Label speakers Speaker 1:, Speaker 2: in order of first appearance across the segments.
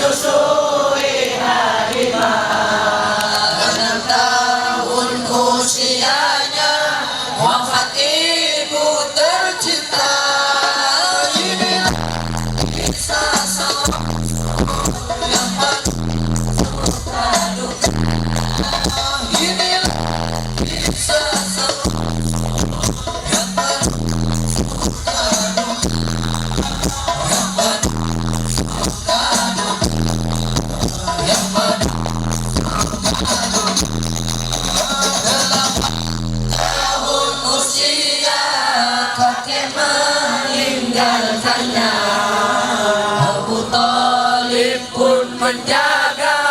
Speaker 1: disusuri harimau. 6 tahun usianya wafat ibu tercinta. Inilah kisah seorang yang penuh suka duka. Inilah kisah seorang yang penuh suka duka. Yang penuh suka duka. Yang penuh suka duka. 8 tahun usia kakek meninggalkannya. Abu Thalib pun menjaga,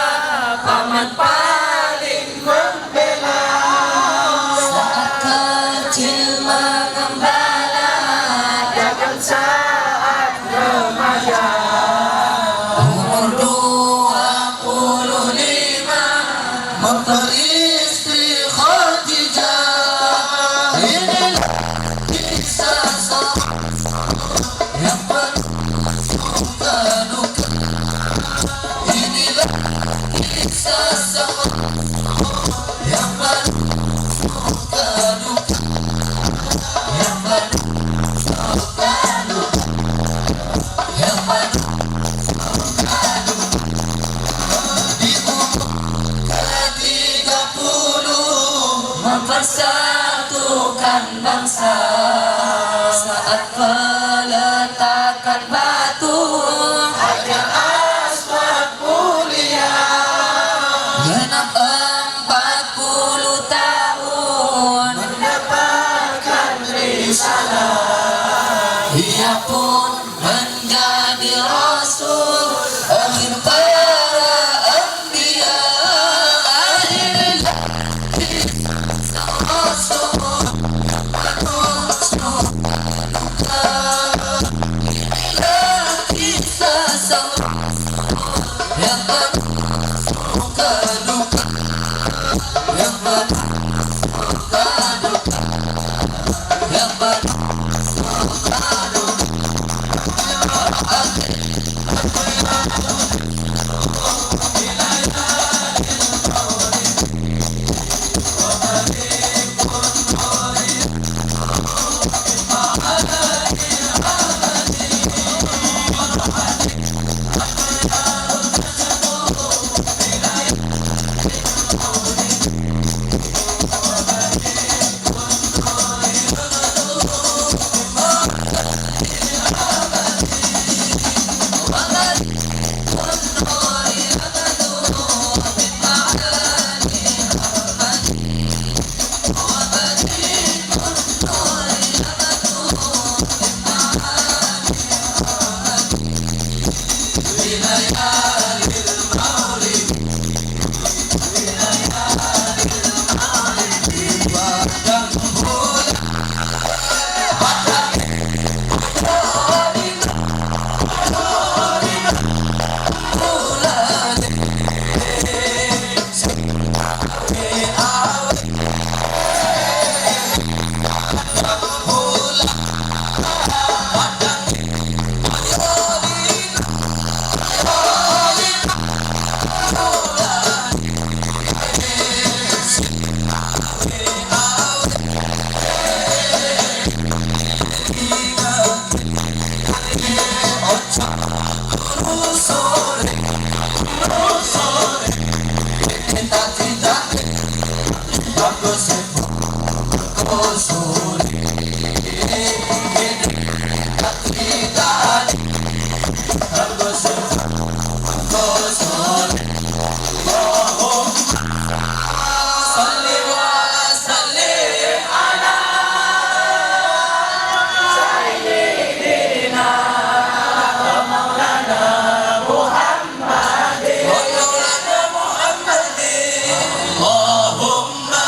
Speaker 1: paman paling membela. Saat kecil mengembala, dagang saat remaja. Umur 25 memperistri Khadijah. Inilah kisah seorang yang penuh suka duka. Inilah kisah seorang yang penuh suka duka. Yang penuh suka duka. Yang penuh suka duka. Di umur ke-30 mempersatukan bangsa. Saat peletakan batu Hajar Aswad mulia. Genap 40 tahun mendapatkan risalah. Ia pun menjadi rasul akhir para anbiya. Inilah kisah rasul yang penuh suka duka. Inilah kisah seorang yang penuh suka duka. Yang penuh suka duka. Yang penuh suka duka. Allahumma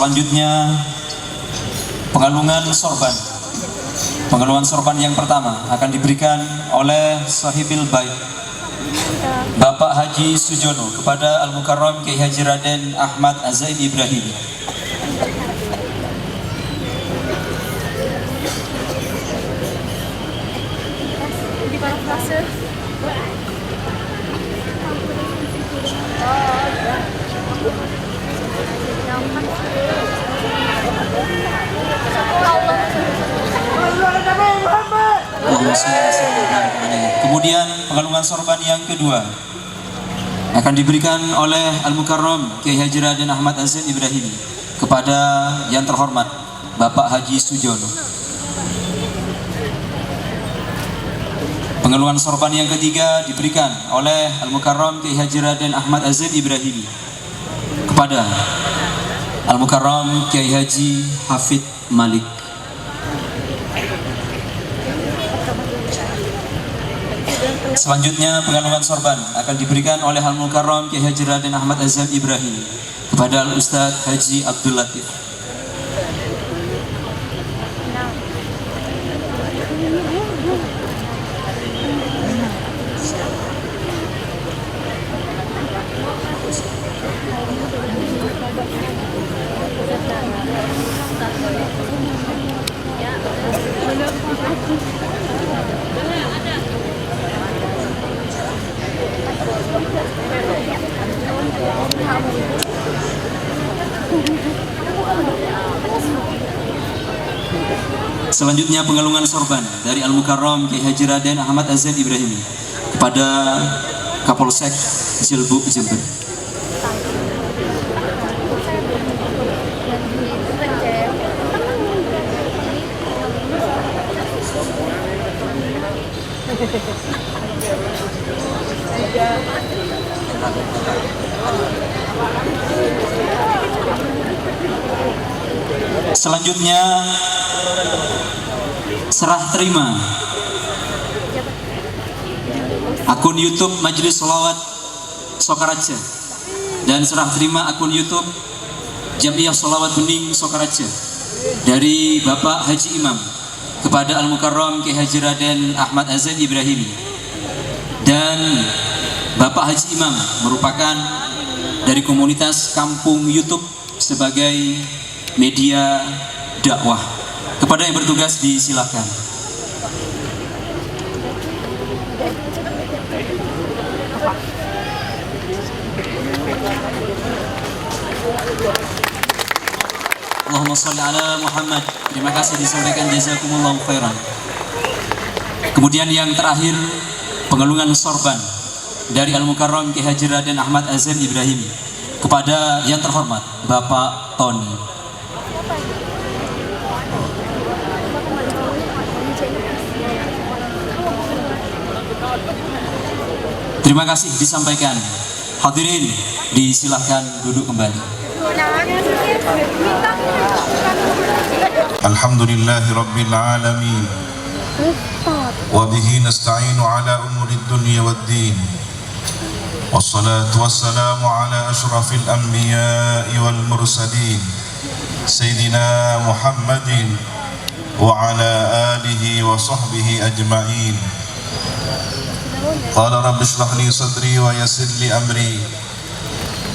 Speaker 2: Selanjutnya pengalungan sorban. Pengalungan sorban yang pertama akan diberikan oleh Sahibil Bait Bapak Haji Sujono kepada Al-Mukarram Kiai Haji Raden Ahmad Azaid Ibrahim.
Speaker 3: Allah
Speaker 2: Rasul SAW. Kemudian pengalungan sorban yang kedua akan diberikan oleh Al-Mukarram Kiai Haji Raden Ahmad Azan Ibrahimi kepada yang terhormat Bapak Haji Sujono. Pengalungan sorban yang ketiga diberikan oleh Al-Mukarram Kiai Haji Raden Ahmad Azan Ibrahimi kepada Al-Mukarram Kiai Haji Hafid Malik. Selanjutnya pengalungan sorban akan diberikan oleh Al-Mukarram Kiai Haji Raden Ahmad Azan Ibrahim kepada Al-Ustadz Haji Abdul Latif. Selanjutnya pengalungan sorban dari Al-Mukarram Kiai Haji Raden Ahmad Azan Ibrahim kepada Kapolsek Jelbuk Jember. Selanjutnya serah terima akun YouTube Majelis Sholawat Sokaraja dan serah terima akun YouTube Jamiah Sholawat Bening Sokaraja dari Bapak Haji Imam kepada Al-Mukarram Kiai Haji Raden Ahmad Azan Ibrahim. Dan Bapak Haji Imam merupakan dari komunitas kampung YouTube sebagai media dakwah. Kepada yang bertugas disilakan. Allahumma sholli ala Muhammad. Terima kasih disampaikan, jazakumullahu khairan. Kemudian yang terakhir pengalungan sorban dari Al-Mukarram Kiai Haji Raden Ahmad Azan Ibrahim kepada yang terhormat Bapak Tony. Terima kasih disampaikan. Hadirin disilahkan duduk kembali.
Speaker 3: Alhamdulillahi Rabbil Alamin. Wa bihi nasta'inu ala umuri dunya waddin. Wassalatu wassalamu ala ashrafil anbiya'i wal mursalin Sayyidina Muhammadin wa ala alihi wa sahbihi ajma'in. Qala rabbi shrah li sadri wa yassir li amri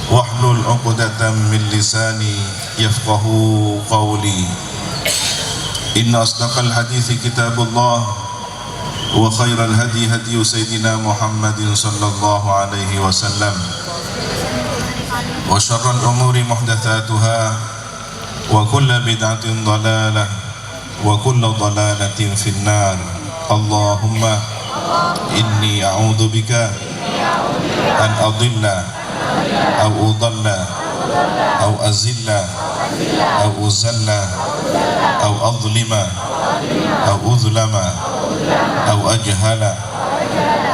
Speaker 3: wahlul 'uqdatam min lisani yafqahu qawli. Inna asdaqal hadithi kitabullah wa khairal hadi hadi sayyidina Muhammadin sallallahu alaihi wasallam wa syarrul umuri muhdatsatuha wa kullu bid'atin dhalalah wa kullu dhalalatin finnar. Allahumma inni a'udzu bika an adilla aw udalla aw azilla aw uzalla aw adlima aw uzlama aw ajhala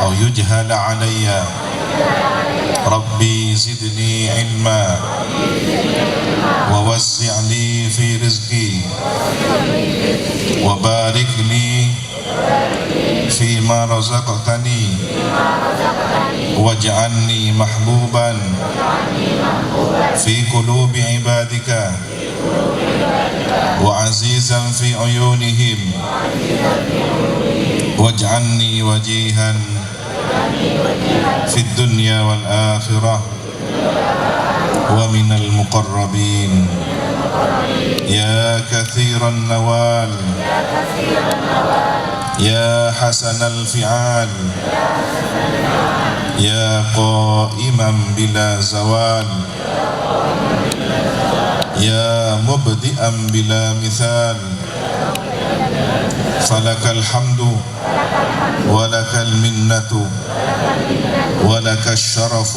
Speaker 3: aw yujhala alayya. Rabbi zidni ilma wa wassi' li fi rizqi wa barik li fima razaqtani waj'alni mahbuban fi qulubi ibadika wa azizan fi uyunihim waj'alni wajihan fi dunya wal akhirah wa minal muqarrabin ya kathiran nawal ya hasanal fi'al ya qa'iman bila zawal ya mubdi'an bila mithal falakal hamdu ولك المنة ولك الشرف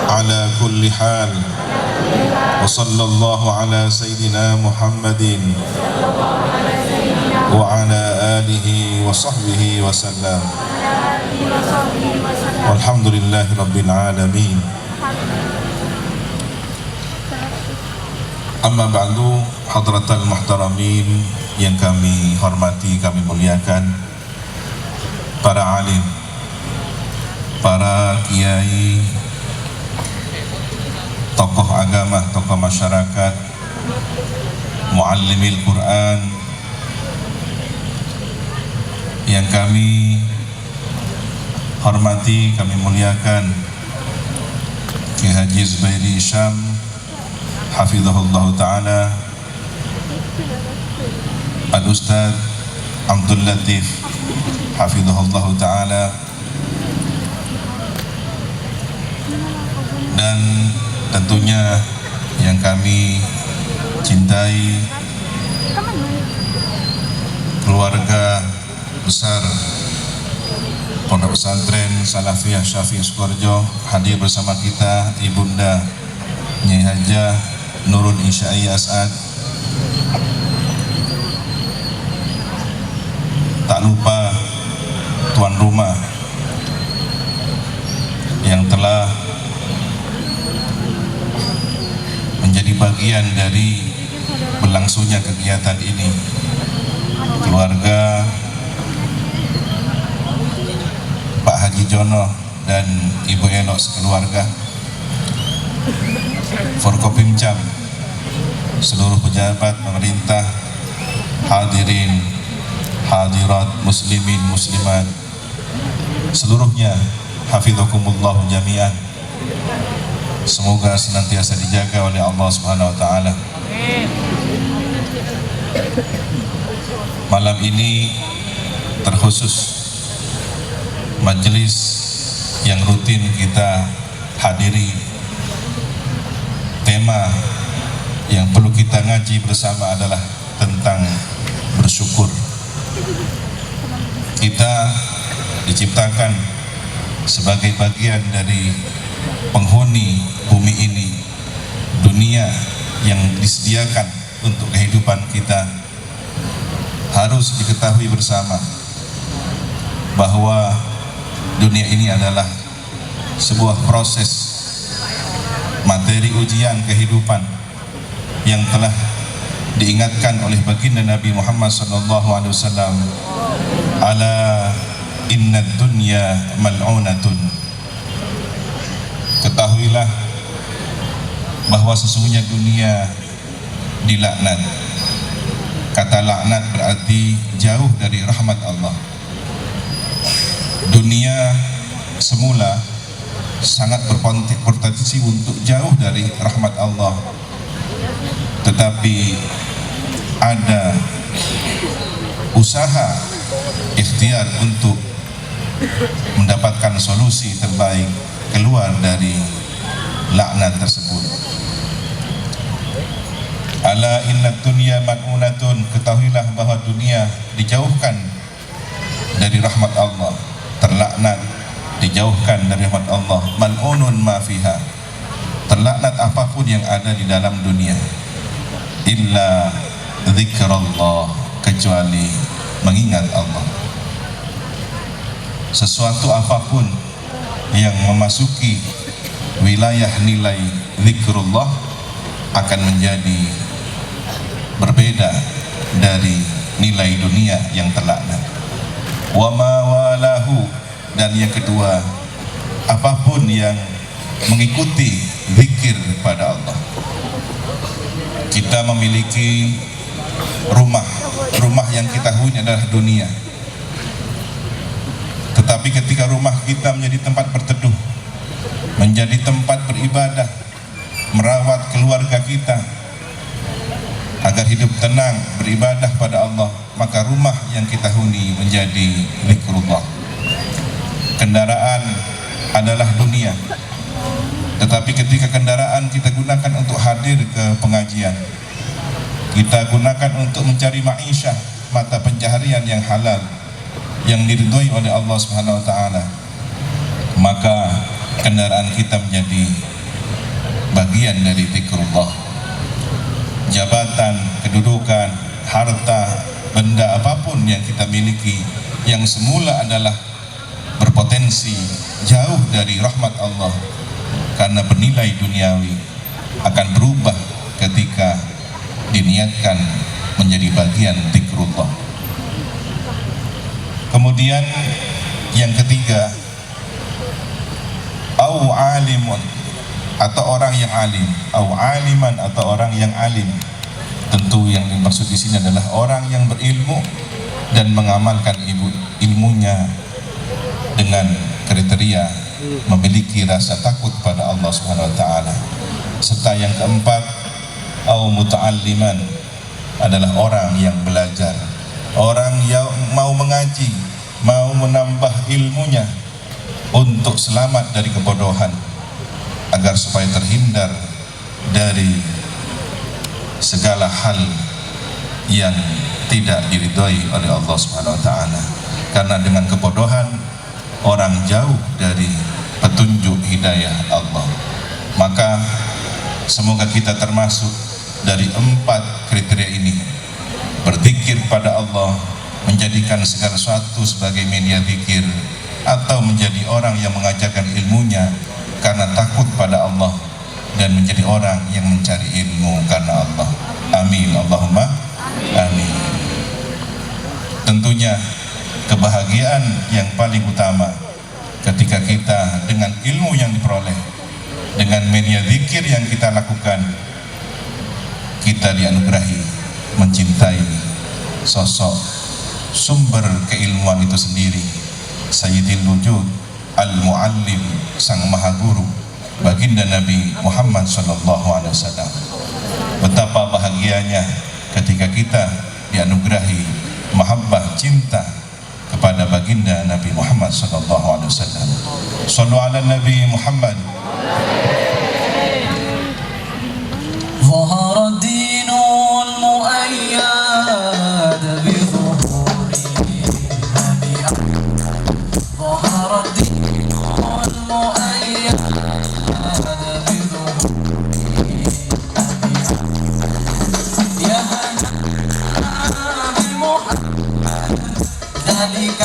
Speaker 3: على كل حال. وصلى الله على سيدنا محمد وعلى آله وصحبه وسلم. والحمد لله رب العالمين. Amma ba'du, hadratal muhtaramin yang kami hormati, kami muliakan, para alim, para kiai, tokoh agama, tokoh masyarakat, muallimil Quran yang kami hormati, kami muliakan, Ki Haji Zubairi Syam hafizahullah ta'ala, Al-Ustaz Abdul Latif hafizahullah ta'ala, dan tentunya yang kami cintai, keluarga besar Pondok Pesantren Salafiyah Syafi'i Sukoharjo. Hadir bersama kita Ibunda Nyai Hajah Nurul Insya'iyah As'ad. Tak lupa tuan rumah yang telah menjadi bagian dari berlangsungnya kegiatan ini, keluarga Pak Haji Jono dan Ibu Enok sekeluarga, Forkopimcam, seluruh pejabat pemerintah, hadirin hadirat, muslimin muslimat seluruhnya, hafizakumullah jami'an. Semoga senantiasa dijaga oleh Allah Subhanahu wa taala. Malam ini terkhusus majelis yang rutin kita hadiri, tema yang perlu kita ngaji bersama adalah tentang bersyukur. Kita diciptakan sebagai bagian dari penghuni bumi ini, dunia yang disediakan untuk kehidupan kita. Harus diketahui bersama bahwa dunia ini adalah sebuah proses materi ujian kehidupan yang telah diingatkan oleh baginda Nabi Muhammad SAW, ala inna dunya mal'unatun. Ketahuilah bahwa sesungguhnya dunia dilaknat. Kata laknat berarti jauh dari rahmat Allah. Dunia semula sangat berpotensi untuk jauh dari rahmat Allah, tetapi ada usaha ikhtiar untuk mendapatkan solusi terbaik keluar dari laknat tersebut. Ala inna dunya mal'unatun, ketahuilah bahwa dunia dijauhkan dari rahmat Allah, terlaknat, dijauhkan dari rahmat Allah. Mal'unun ma fiha, terlaknat apapun yang ada di dalam dunia, illa zikrullah, kecuali mengingat Allah. Sesuatu apapun yang memasuki wilayah nilai zikrullah akan menjadi berbeda dari nilai dunia yang terlaknat. Wa ma walahu, dan yang kedua, apapun yang mengikuti zikir pada Allah. Kita memiliki rumah yang kita huni adalah dunia. Tetapi ketika rumah kita menjadi tempat berteduh, menjadi tempat beribadah, merawat keluarga kita agar hidup tenang beribadah pada Allah, maka rumah yang kita huni menjadi zikrullah. Kendaraan adalah dunia, tetapi ketika kendaraan kita gunakan untuk hadir ke pengajian, kita gunakan untuk mencari ma'isyah, mata pencaharian yang halal, yang diridhoi oleh Allah Subhanahu wa taala, maka kendaraan kita menjadi bagian dari zikrullah. Jabatan, kedudukan, harta, benda apapun yang kita miliki yang semula adalah berpotensi jauh dari rahmat Allah karena bernilai duniawi, akan berubah ketika diniatkan menjadi bagian zikrullah. Kemudian yang ketiga, au alimun, atau orang yang alim, au aliman, atau orang yang alim. Tentu yang dimaksud di sini adalah orang yang berilmu dan mengamalkan ilmunya dengan kriteria memiliki rasa takut pada Allah Subhanahu wa taala. Serta yang keempat, au muta'alliman, adalah orang yang belajar, orang yang mau mengaji, mau menambah ilmunya untuk selamat dari kebodohan, agar supaya terhindar dari segala hal yang tidak diridhoi oleh Allah Subhanahu wa taala. Karena dengan kebodohan orang jauh dari petunjuk hidayah Allah. Maka semoga kita termasuk dari 4 kriteria ini. Berzikir pada Allah, menjadikan segala sesuatu sebagai media zikir, atau menjadi orang yang mengajarkan ilmunya karena takut pada Allah, dan menjadi orang yang mencari ilmu karena Allah. Amin, Allahumma amin. Tentunya kebahagiaan yang paling utama ketika kita dengan ilmu yang diperoleh, dengan media zikir yang kita lakukan, kita dianugerahi mencintai sosok sumber keilmuan itu sendiri, Sayyidil Wujud Al-Muallim, Sang Maha Guru, Baginda Nabi Muhammad SAW. Betapa bahagianya ketika kita dianugerahi mahabbah, cinta kepada Baginda Nabi Muhammad SAW. Sallu ala Nabi Muhammad.
Speaker 1: ظهر الدين المؤيد بظهوره نبيا ظهر الدين المؤيد بظهوره نبيا يا هنا بمحمد ذلك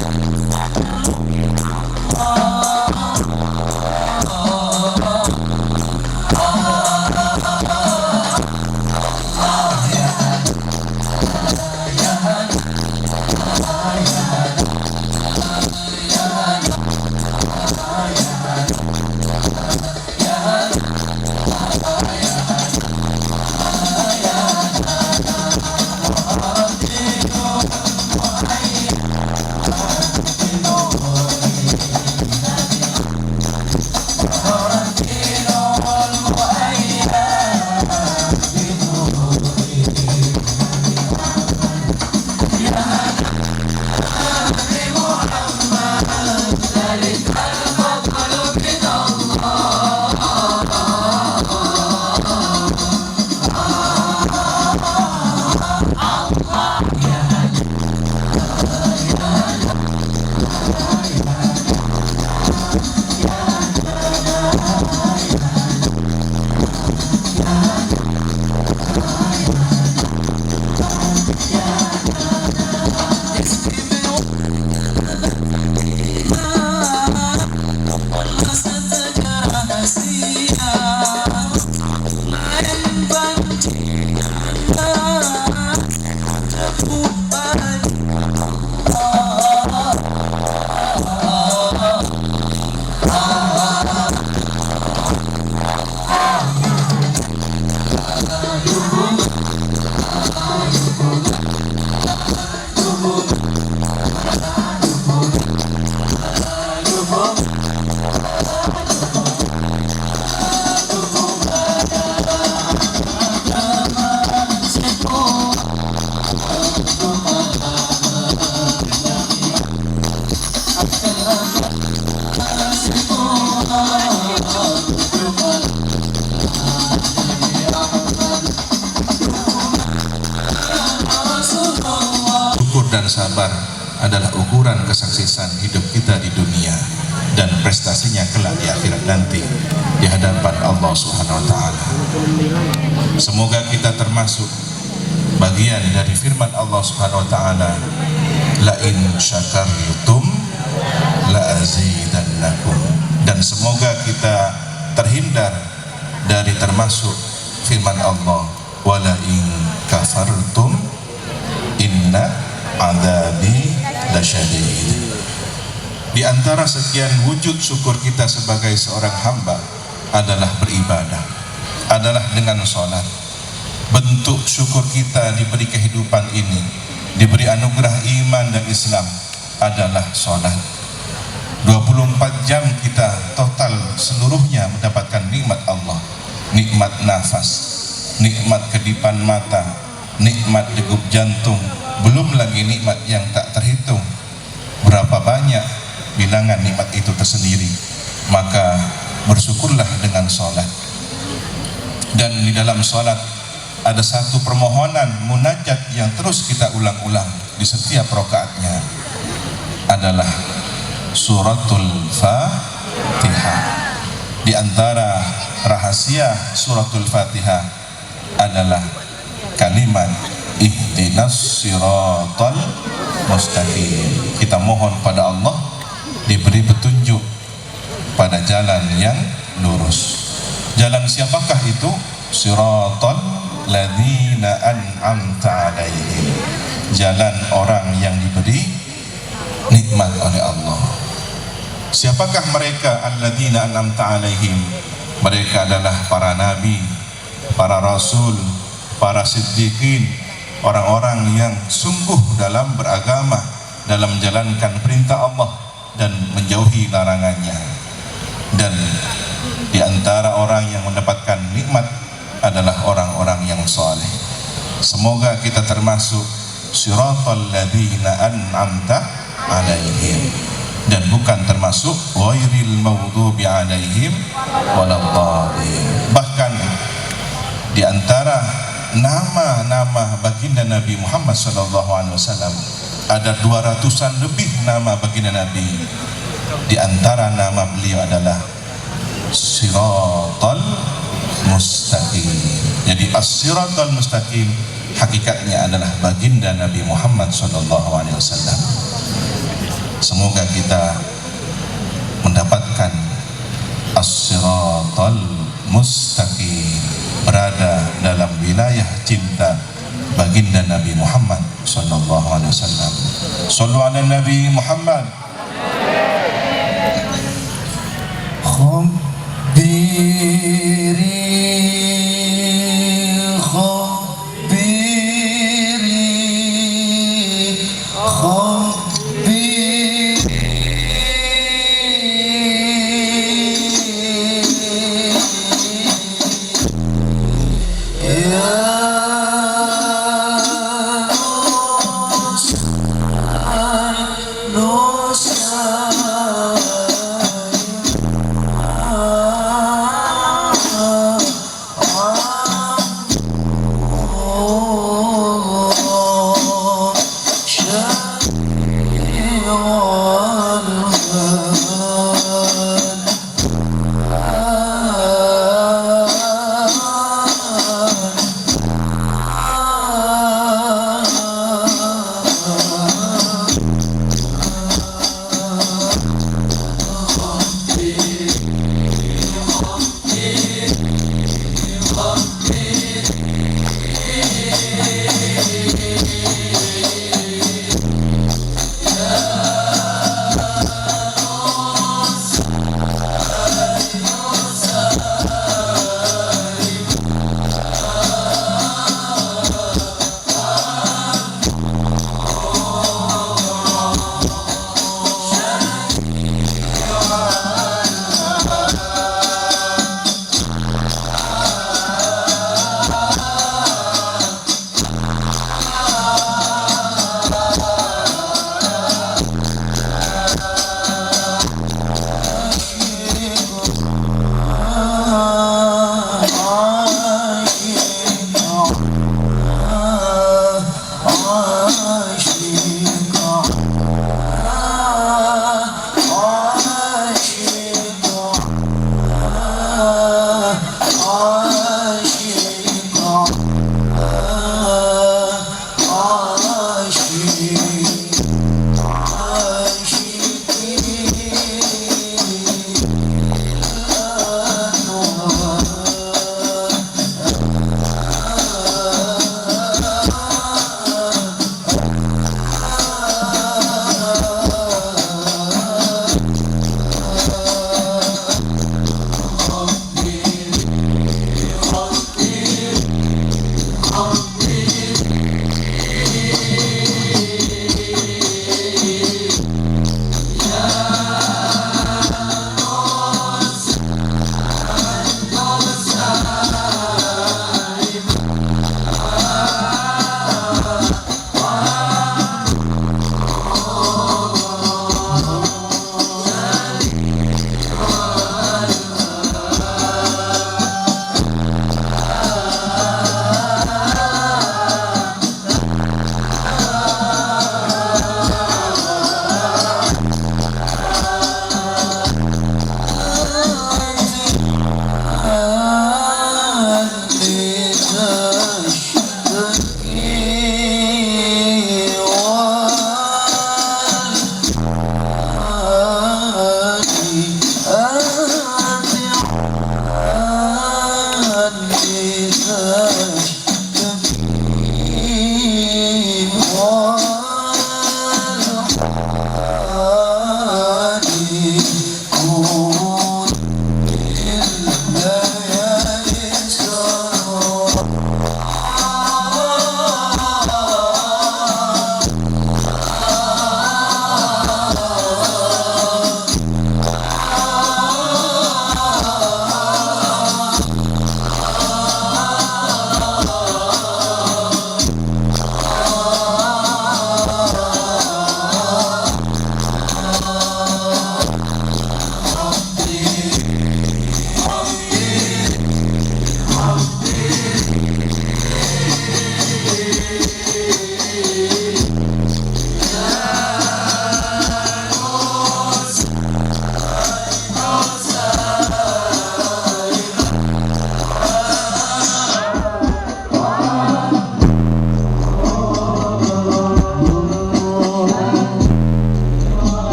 Speaker 3: dan sabar adalah ukuran kesuksesan hidup kita di dunia dan prestasinya kelak di akhirat nanti di hadapan Allah Subhanahu wa taala. Semoga kita termasuk bagian dari firman Allah Subhanahu wa taala, la in syakartum la azidannakum, dan semoga kita terhindar dari termasuk firman Allah, wala in kafartum inna adzabi lasyadid. Di antara sekian wujud syukur kita sebagai seorang hamba adalah beribadah, adalah dengan sholat. Bentuk syukur kita diberi kehidupan ini, diberi anugerah iman dan Islam adalah sholat. 24 jam kita total seluruhnya mendapatkan nikmat Allah, nikmat nafas, nikmat kedipan mata, nikmat degup jantung, belum lagi nikmat yang tak terhitung. Berapa banyak bilangan nikmat itu tersendiri. Maka bersyukurlah dengan sholat. Dan di dalam sholat ada satu permohonan munajat yang terus kita ulang-ulang di setiap rakaatnya, adalah suratul Fatihah. Di antara rahasia suratul Fatihah adalah kalimat ihdinas siratal mustaqim. Kita mohon pada Allah diberi petunjuk pada jalan yang lurus. Jalan siapakah itu? Siratal ladzina an'amta alaihim, jalan orang yang diberi nikmat oleh Allah. Siapakah mereka alladzina an'amta alaihim? Mereka adalah para nabi, para rasul, para siddiqin, orang-orang yang sungguh dalam beragama, dalam menjalankan perintah Allah dan menjauhi larangannya. Dan di antara orang yang mendapatkan nikmat adalah orang-orang yang saleh. Semoga kita termasuk siratal ladzina an'amta alaihim, dan bukan termasuk ghairil maghdubi alaihim waladdallin. Bahkan di antara nama-nama baginda Nabi Muhammad SAW ada 200-an lebih nama baginda Nabi. Di antara nama beliau adalah Siratal Mustaqim. Jadi as-siratal mustaqim hakikatnya adalah baginda Nabi Muhammad SAW. Semoga kita mendapatkan as-siratal mustaqim, berada dalam wilayah cinta baginda Nabi Muhammad SAW. Sallu ala Nabi Muhammad.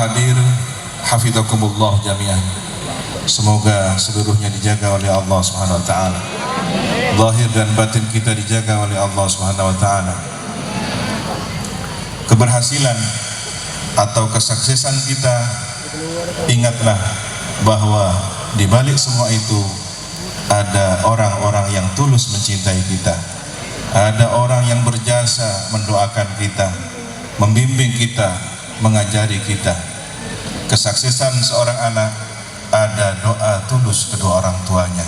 Speaker 3: hadir, hafidhakumullah jami'an. Semoga seluruhnya dijaga oleh Allah Subhanahu wa taala. Zahir dan batin kita dijaga oleh Allah Subhanahu wa taala. Keberhasilan atau kesuksesan kita, ingatlah bahwa di balik semua itu ada orang-orang yang tulus mencintai kita. Ada orang yang berjasa mendoakan kita, membimbing kita, mengajari kita. Kesuksesan seorang anak, ada doa tulus kedua orang tuanya,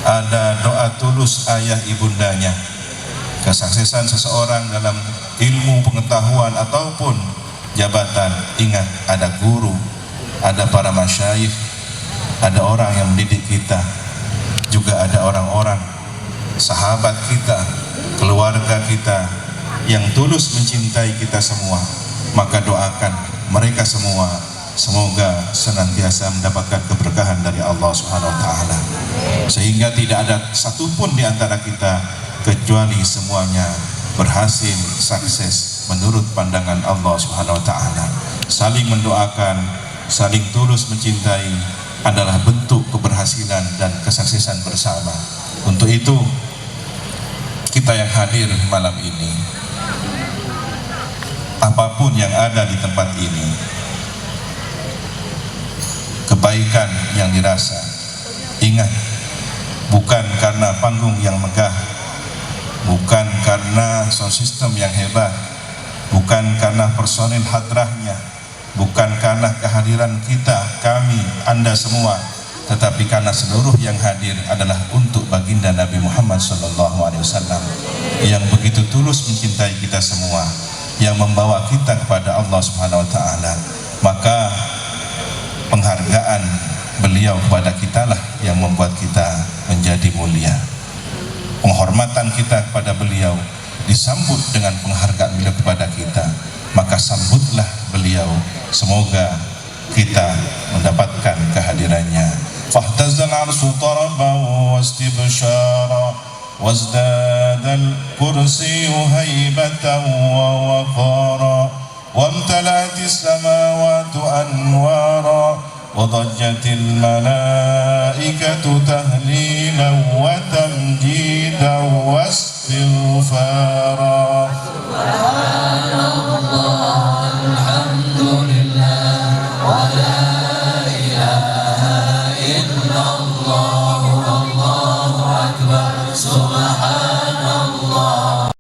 Speaker 3: ada doa tulus ayah ibundanya. Kesuksesan seseorang dalam ilmu pengetahuan ataupun jabatan, ingat ada guru, ada para masyayikh, ada orang yang mendidik kita, juga ada orang-orang sahabat kita, keluarga kita yang tulus mencintai kita semua. Maka doakan mereka semua, semoga senantiasa mendapatkan keberkahan dari Allah Subhanahu wa taala, sehingga tidak ada satupun di antara kita kecuali semuanya berhasil, sukses menurut pandangan Allah Subhanahu wa taala. Saling mendoakan, saling tulus mencintai adalah bentuk keberhasilan dan kesuksesan bersama. Untuk itu kita yang hadir malam ini apapun yang ada di tempat ini, kebaikan yang dirasa, ingat, bukan karena panggung yang megah, bukan karena sound system yang hebat, bukan karena personil hadrahnya, bukan karena kehadiran kita, kami, Anda semua, tetapi karena seluruh yang hadir adalah untuk baginda Nabi Muhammad SAW yang begitu tulus mencintai kita semua, yang membawa kita kepada Allah Subhanahu wa Ta'ala. Maka penghargaan beliau kepada kita lah yang membuat kita menjadi mulia. Penghormatan kita kepada beliau disambut dengan penghargaan beliau kepada kita, maka sambutlah beliau. Semoga kita mendapatkan kehadirannya. Fahtazal arsyu taraban wastibsyara wazdadal kursiyyu haibatan wa waqara wamtalatis samawati anwara wadajjatil malaikatu tahlilan wa tamjidan wastighfara.
Speaker 1: Subhanallah, alhamdulillah, wa la ilaha illallah.